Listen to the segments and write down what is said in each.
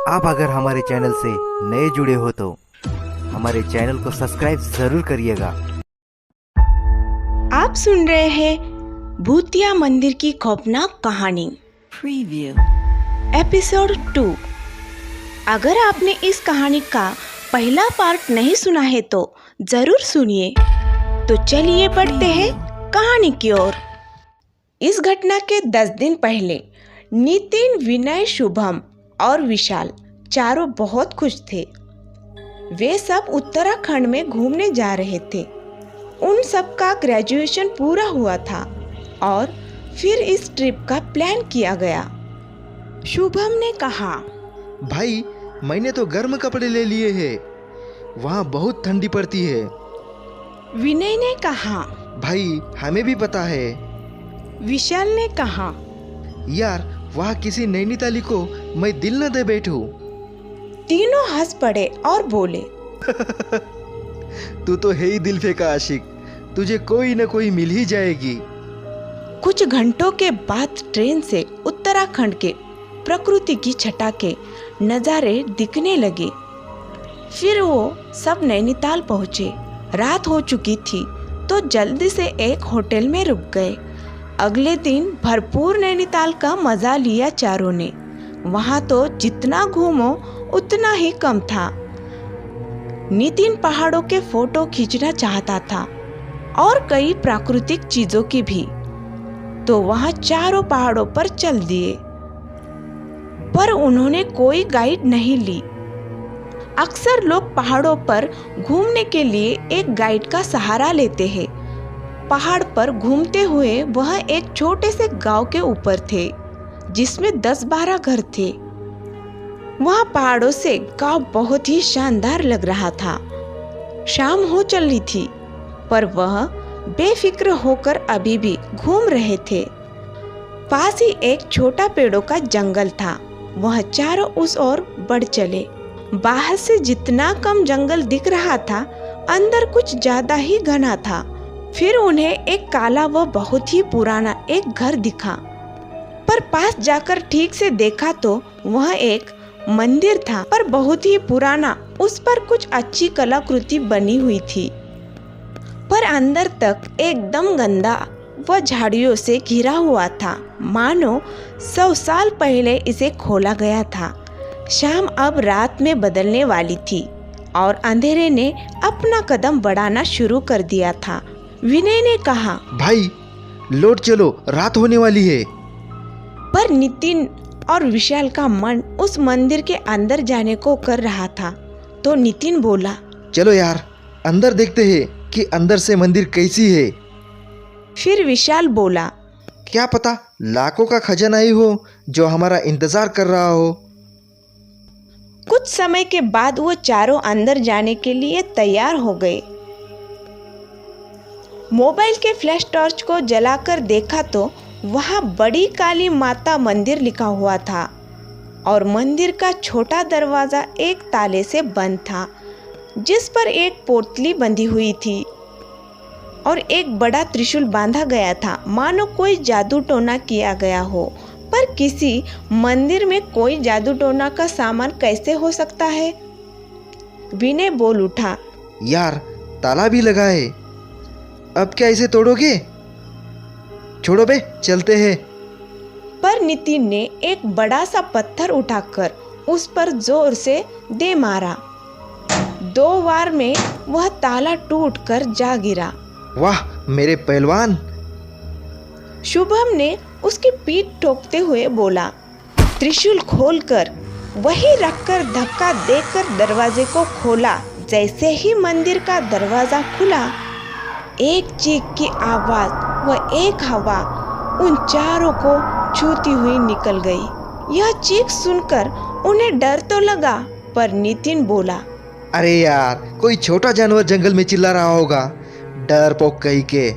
आप अगर हमारे चैनल से नए जुड़े हो तो हमारे चैनल को सब्सक्राइब जरूर करिएगा। आप सुन रहे हैं भूतिया मंदिर की खौफनाक कहानी Preview. एपिसोड 2। अगर आपने इस कहानी का पहला पार्ट नहीं सुना है तो जरूर सुनिए। तो चलिए बढ़ते हैं कहानी की ओर। इस घटना के 10 दिन पहले नितिन, विनय, शुभम और विशाल चारों बहुत खुश थे। वे सब उत्तराखंड में घूमने जा रहे थे। उन सब का ग्रेजुएशन पूरा हुआ था और फिर इस ट्रिप का प्लान किया गया। शुभम ने कहा, भाई मैंने तो गर्म कपड़े ले लिए हैं, वहाँ बहुत ठंडी पड़ती है। विनय ने कहा, भाई हमें भी पता है। विशाल ने कहा, यार वहाँ किसी नैनीताली को मैं दिल न दे बैठूं। तीनों हंस पड़े और बोले, तू तो है ही दिल फेंका आशिक, तुझे कोई न कोई मिल ही जाएगी। कुछ घंटों के बाद ट्रेन से उत्तराखंड के प्रकृति की छटा के नज़ारे दिखने लगे। फिर वो सब नैनीताल पहुँचे। रात हो चुकी थी तो जल्दी से एक होटल में रुक गए। अगले दिन भरपूर नैनीताल का मज़ा लिया चारों ने। वहाँ तो जितना घूमो उतना ही कम था। नितिन पहाड़ों के फोटो खींचना चाहता था और कई प्राकृतिक चीजों की भी, तो वहाँ चारों पहाड़ों पर चल दिए। पर उन्होंने कोई गाइड नहीं ली। अक्सर लोग पहाड़ों पर घूमने के लिए एक गाइड का सहारा लेते हैं। पहाड़ पर घूमते हुए वह एक छोटे से गांव के ऊपर थे जिसमें 10-12 घर थे। वहाँ पहाड़ों से गांव बहुत ही शानदार लग रहा था। शाम हो चली थी पर वह बेफिक्र होकर अभी भी घूम रहे थे। पास ही एक छोटा पेड़ों का जंगल था। वह चारों उस ओर बढ़ चले। बाहर से जितना कम जंगल दिख रहा था, अंदर कुछ ज्यादा ही घना था। फिर उन्हें एक काला व बहुत ही पुराना एक घर दिखा, पर पास जाकर ठीक से देखा तो वह एक मंदिर था, पर बहुत ही पुराना। उस पर कुछ अच्छी कलाकृति बनी हुई थी, पर अंदर तक एकदम गंदा व झाड़ियों से घिरा हुआ था, मानो 100 साल पहले इसे खोला गया था। शाम अब रात में बदलने वाली थी और अंधेरे ने अपना कदम बढ़ाना शुरू कर दिया था। विनय ने कहा, भाई लौट चलो, रात होने वाली है। पर नितिन और विशाल का मन उस मंदिर के अंदर जाने को कर रहा था। तो नितिन बोला, चलो यार अंदर देखते हैं कि अंदर से मंदिर कैसी है। फिर विशाल बोला, क्या पता लाखों का खजाना ही हो जो हमारा इंतजार कर रहा हो। कुछ समय के बाद वो चारों अंदर जाने के लिए तैयार हो गए। मोबाइल के फ्लैश टॉर्च को जलाकर देखा तो वहाँ बड़ी काली माता मंदिर लिखा हुआ था और मंदिर का छोटा दरवाज़ा एक ताले से बंद था, जिस पर एक पोटली बंधी हुई थी और एक बड़ा त्रिशूल बांधा गया था, मानो कोई जादू टोना किया गया हो। पर किसी मंदिर में कोई जादू टोना का सामान कैसे हो सकता है? विनय बोल उठा, यार ताला भी लगा है, अब क्या इसे तोड़ोगे? छोड़ो बे, चलते हैं। पर नितिन ने एक बड़ा सा पत्थर उठाकर उस पर जोर से दे मारा। 2 बार में वह ताला टूटकर जा गिरा। वाह मेरे पहलवान। शुभम ने उसकी पीठ ठोकते हुए बोला, त्रिशूल खोलकर वही रखकर धक्का देकर दरवाजे को खोला। जैसे ही मंदिर का दरवाजा खुला, एक चीख की आवाज व एक हवा उन चारों को छूती हुई निकल गई। यह चीख सुनकर उन्हें डर तो लगा, पर नितिन बोला, अरे यार कोई छोटा जानवर जंगल में चिल्ला रहा होगा, डरपोक कहीं के।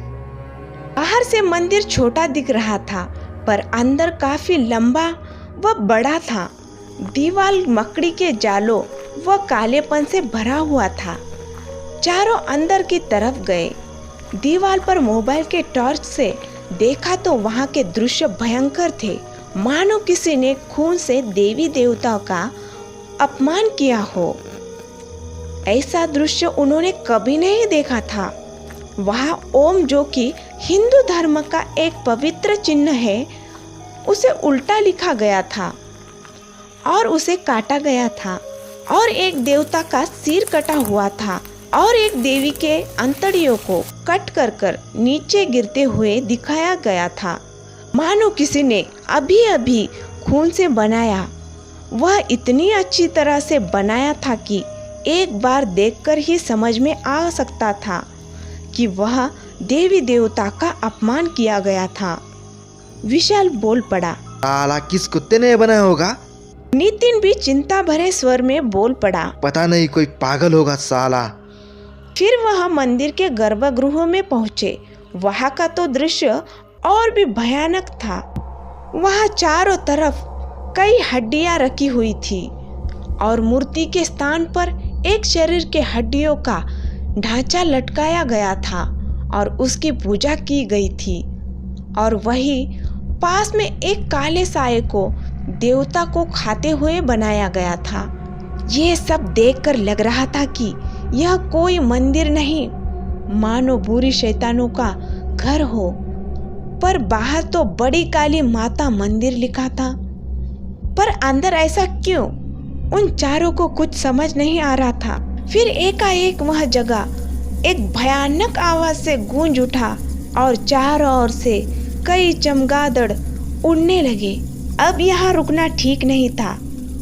बाहर से मंदिर छोटा दिख रहा था पर अंदर काफी लंबा व बड़ा था। दीवार मकड़ी के जालों व कालेपन से भरा हुआ था। चारों अंदर की तरफ गए। दीवार पर मोबाइल के टॉर्च से देखा तो वहाँ के दृश्य भयंकर थे, मानो किसी ने खून से देवी देवताओं का अपमान किया हो। ऐसा दृश्य उन्होंने कभी नहीं देखा था। वहाँ ओम, जो कि हिंदू धर्म का एक पवित्र चिन्ह है, उसे उल्टा लिखा गया था और उसे काटा गया था, और एक देवता का सिर कटा हुआ था और एक देवी के अंतड़ियों को कट कर नीचे गिरते हुए दिखाया गया था, मानो किसी ने अभी अभी खून से बनाया। वह इतनी अच्छी तरह से बनाया था कि एक बार देखकर ही समझ में आ सकता था कि वह देवी देवता का अपमान किया गया था। विशाल बोल पड़ा। साला किस कुत्ते ने बनाया होगा? नितिन भी चिंता भरे स्वर में बोल पड़ा। पता नहीं, कोई पागल होगा साला। फिर वह मंदिर के गर्भगृह में पहुंचे। वहां का तो दृश्य और भी भयानक था। वहां चारों तरफ कई हड्डियां रखी हुई थी और मूर्ति के स्थान पर एक शरीर के हड्डियों का ढांचा लटकाया गया था और उसकी पूजा की गई थी। और वही पास में एक काले साये को देवता को खाते हुए बनाया गया था। ये सब देखकर लग रहा था कि यह कोई मंदिर नहीं, मानो बुरी शैतानों का घर हो। पर बाहर तो बड़ी काली माता मंदिर लिखा था, पर अंदर ऐसा क्यों? उन चारों को कुछ समझ नहीं आ रहा था। फिर एकाएक वह जगह एक भयानक आवाज से गूंज उठा और चारों ओर से कई चमगादड़ उड़ने लगे। अब यहाँ रुकना ठीक नहीं था।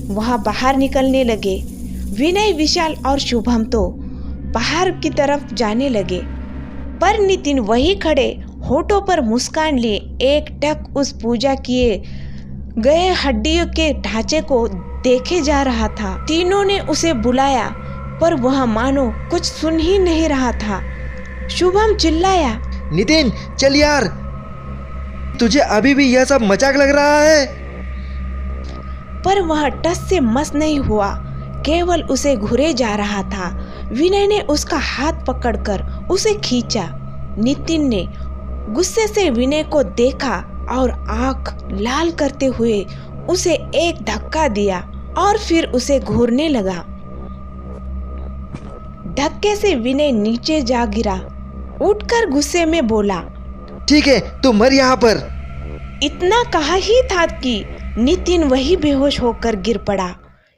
वह बाहर निकलने लगे। विनय, विशाल और शुभम तो बाहर की तरफ जाने लगे, पर नितिन वही खड़े होठों पर मुस्कान लिए एकटक उस पूजा किए गए हड्डियों के ढांचे को देखे जा रहा था। तीनों ने उसे बुलाया, पर वह मानो कुछ सुन ही नहीं रहा था। शुभम चिल्लाया, नितिन चल यार, तुझे अभी भी यह सब मजाक लग रहा है? पर वह टस से मस नहीं हुआ, केवल उसे घुरे जा रहा था। विनय ने उसका हाथ पकड़कर उसे खींचा। नितिन ने गुस्से से विनय को देखा और आंख लाल करते हुए उसे एक धक्का दिया और फिर उसे घूरने लगा। धक्के से विनय नीचे जा गिरा। उठकर गुस्से में बोला, ठीक है, तू मर यहाँ पर। इतना कहा ही था कि नितिन वही बेहोश होकर गिर पड़ा।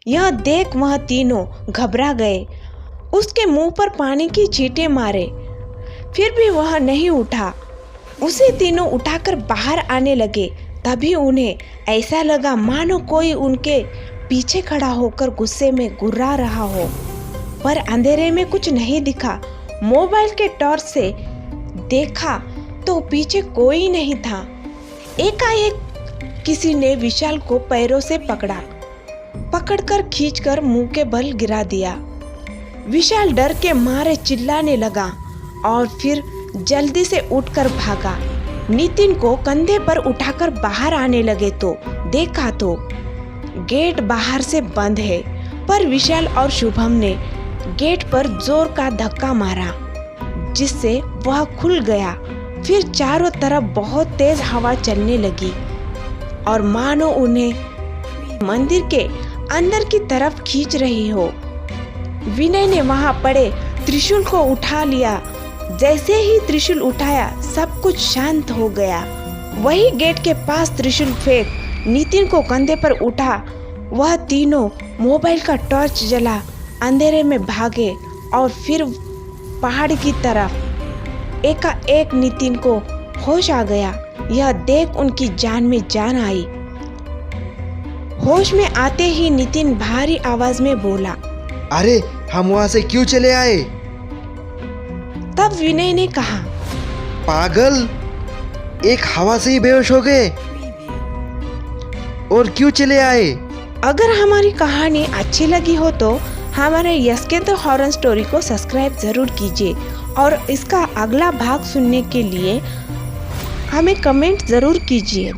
यह देख वह तीनों घबरा गए। उसके मुंह पर पानी की छींटे मारे, फिर भी वह नहीं उठा। उसे तीनों उठाकर बाहर आने लगे। तभी उन्हें ऐसा लगा मानो कोई उनके पीछे खड़ा होकर गुस्से में गुर्रा रहा हो, पर अंधेरे में कुछ नहीं दिखा। मोबाइल के टॉर्च से देखा तो पीछे कोई नहीं था। एकाएक किसी ने विशाल को पैरों से पकड़कर खींचकर मुंह के बल गिरा दिया। विशाल डर के मारे चिल्लाने लगा और फिर जल्दी से उठकर भागा। नितिन को कंधे पर उठाकर बाहर आने लगे तो देखा तो गेट बाहर से बंद है, पर विशाल और शुभम ने गेट पर जोर का धक्का मारा, जिससे वह खुल गया। फिर चारों तरफ बहुत तेज हवा चलने लगी और मानो उन्हें मंदिर के अंदर की तरफ खींच रही हो। विनय ने वहां पड़े त्रिशूल को उठा लिया। जैसे ही त्रिशूल उठाया, सब कुछ शांत हो गया। वही गेट के पास त्रिशूल फेंक नितिन को कंधे पर उठा। वह तीनों मोबाइल का टॉर्च जला अंधेरे में भागे और फिर पहाड़ की तरफ। एकाएक नितिन को होश आ गया। यह देख उनकी जान में जान आई। होश में आते ही नितिन भारी आवाज में बोला, अरे हम वहां से क्यों चले आए? तब विनय ने कहा, पागल, एक हवा से ही बेहोश हो गए और क्यों चले आए? अगर हमारी कहानी अच्छी लगी हो तो हमारे यस के हॉरर स्टोरी को सब्सक्राइब जरूर कीजिए और इसका अगला भाग सुनने के लिए हमें कमेंट जरूर कीजिए।